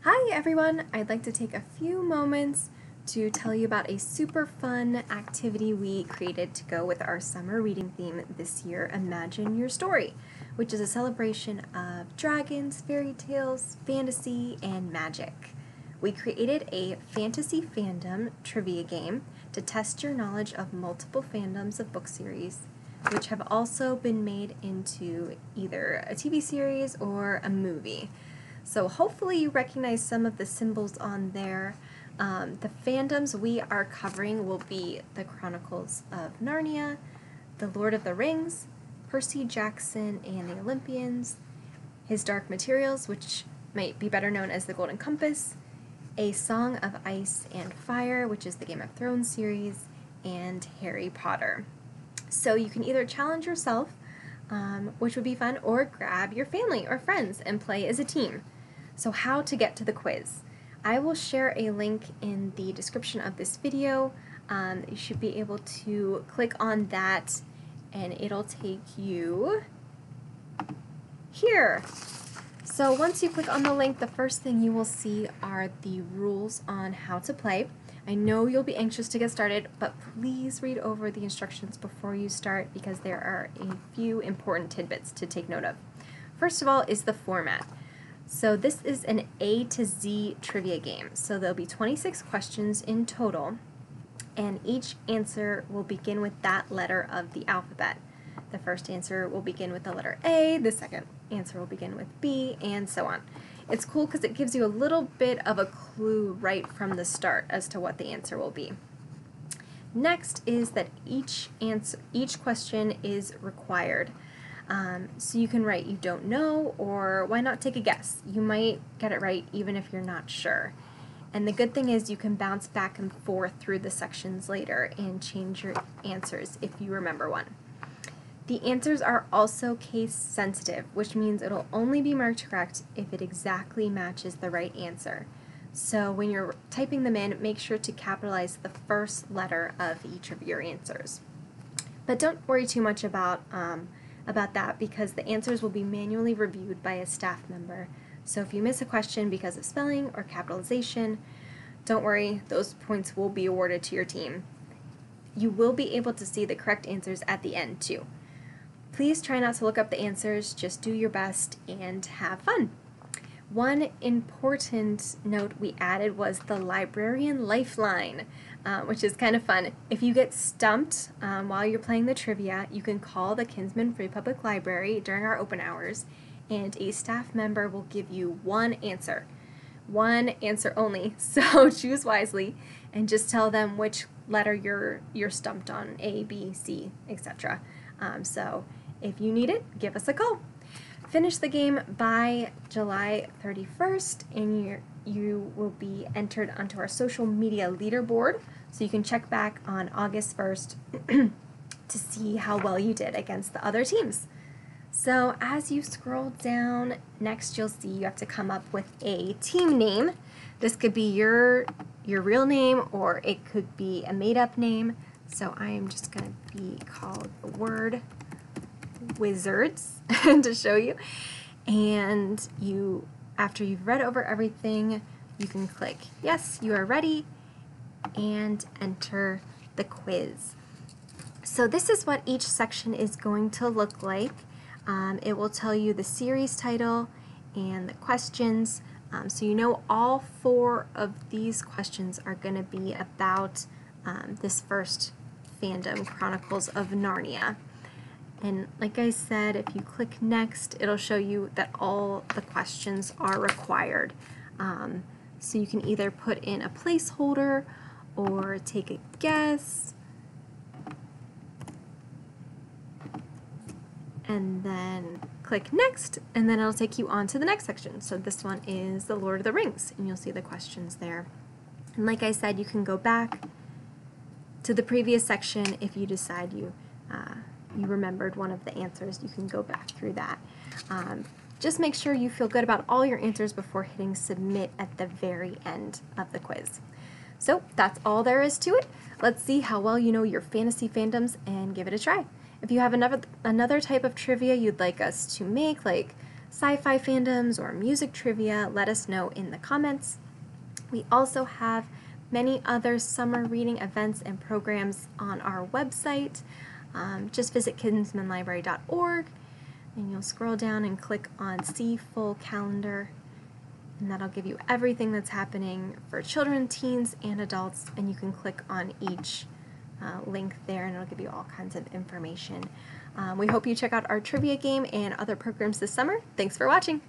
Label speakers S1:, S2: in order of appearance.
S1: Hi everyone! I'd like to take a few moments to tell you about a super fun activity we created to go with our summer reading theme this year, Imagine Your Story, which is a celebration of dragons, fairy tales, fantasy, and magic. We created a fantasy fandom trivia game to test your knowledge of multiple fandoms of book series, which have also been made into either a TV series or a movie. So hopefully you recognize some of the symbols on there. The fandoms we are covering will be the Chronicles of Narnia, the Lord of the Rings, Percy Jackson and the Olympians, His Dark Materials, which might be better known as the Golden Compass, A Song of Ice and Fire, which is the Game of Thrones series, and Harry Potter. So you can either challenge yourself, which would be fun, or grab your family or friends and play as a team. So how to get to the quiz. I will share a link in the description of this video. You should be able to click on that and it'll take you here. So once you click on the link, the first thing you will see are the rules on how to play. I know you'll be anxious to get started, but please read over the instructions before you start because there are a few important tidbits to take note of. First of all is the format. So this is an A to Z trivia game. So there'll be 26 questions in total, and each answer will begin with that letter of the alphabet. The first answer will begin with the letter A, the second answer will begin with B, and so on. It's cool because it gives you a little bit of a clue right from the start as to what the answer will be. Next is that each question is required. So you can write you don't know, or why not take a guess? You might get it right even if you're not sure. And the good thing is you can bounce back and forth through the sections later and change your answers if you remember one. The answers are also case sensitive, which means it'll only be marked correct if it exactly matches the right answer. So when you're typing them in, make sure to capitalize the first letter of each of your answers. But don't worry too much about that because the answers will be manually reviewed by a staff member. So if you miss a question because of spelling or capitalization, don't worry, those points will be awarded to your team. You will be able to see the correct answers at the end too. Please try not to look up the answers, just do your best and have fun. One important note we added was the librarian lifeline, which is kind of fun. If you get stumped while you're playing the trivia, you can call the Kinsman Free Public Library during our open hours, and a staff member will give you one answer only. So choose wisely and just tell them which letter you're stumped on, A, B, C, etc. So if you need it, give us a call. Finish the game by July 31st and you will be entered onto our social media leaderboard, so you can check back on August 1st to see how well you did against the other teams. So as you scroll down, next you'll see you have to come up with a team name. This could be your real name or it could be a made-up name. So I am just going to be called the Word Wizards to show you. And after you've read over everything, you can click yes, you are ready, and enter the quiz. So this is what each section is going to look like. It will tell you the series title and the questions. So you know all 4 of these questions are going to be about this first fandom, Chronicles of Narnia. And like I said, if you click next, it'll show you that all the questions are required. So you can either put in a placeholder or take a guess. And then click next, and then it'll take you on to the next section. So this one is the Lord of the Rings, and you'll see the questions there. And like I said, you can go back to the previous section if you decide you remembered one of the answers. You can go back through that. Just make sure you feel good about all your answers before hitting submit at the very end of the quiz. So that's all there is to it. Let's see how well you know your fantasy fandoms and give it a try. If you have another type of trivia you'd like us to make, like sci-fi fandoms or music trivia, let us know in the comments. We also have many other summer reading events and programs on our website. Just visit kinsmanlibrary.org and you'll scroll down and click on See Full Calendar, and that'll give you everything that's happening for children, teens, and adults, and you can click on each link there and it'll give you all kinds of information. We hope you check out our trivia game and other programs this summer. Thanks for watching!